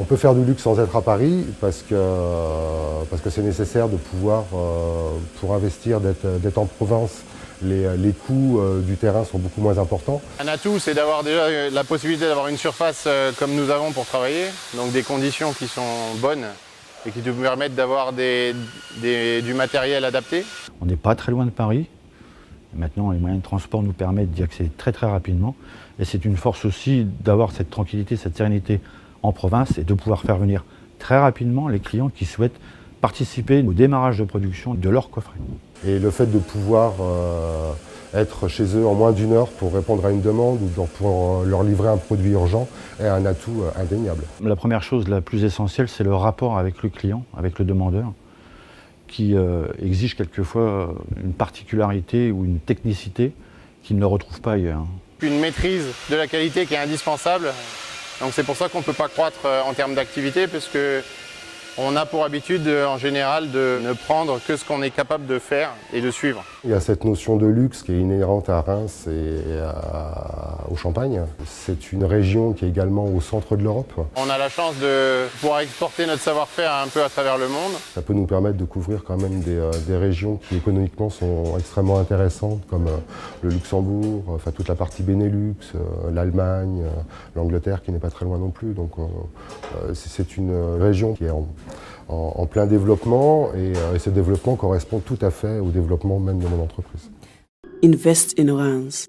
On peut faire du luxe sans être à Paris parce que c'est nécessaire de pouvoir, pour investir, d'être en province. Les coûts du terrain sont beaucoup moins importants. Un atout, c'est d'avoir déjà la possibilité d'avoir une surface comme nous avons pour travailler, donc des conditions qui sont bonnes et qui nous permettent d'avoir du matériel adapté. On n'est pas très loin de Paris. Maintenant, les moyens de transport nous permettent d'y accéder très très rapidement. Et c'est une force aussi d'avoir cette tranquillité, cette sérénité en province et de pouvoir faire venir très rapidement les clients qui souhaitent participer au démarrage de production de leur coffret. Et le fait de pouvoir être chez eux en moins d'une heure pour répondre à une demande ou pour leur livrer un produit urgent est un atout indéniable. La première chose la plus essentielle, c'est le rapport avec le client, avec le demandeur, qui exige quelquefois une particularité ou une technicité qu'il ne retrouve pas ailleurs. Une maîtrise de la qualité qui est indispensable. Donc c'est pour ça qu'on ne peut pas croître en termes d'activité, parce qu'on a pour habitude en général de ne prendre que ce qu'on est capable de faire et de suivre. Il y a cette notion de luxe qui est inhérente à Reims et au Champagne. C'est une région qui est également au centre de l'Europe. On a la chance de pouvoir exporter notre savoir-faire un peu à travers le monde. Ça peut nous permettre de couvrir quand même des régions qui économiquement sont extrêmement intéressantes, comme le Luxembourg, enfin toute la partie Benelux, l'Allemagne, l'Angleterre qui n'est pas très loin non plus. Donc c'est une région qui est en plein développement et ce développement correspond tout à fait au développement même de mon entreprise. Invest in Reims.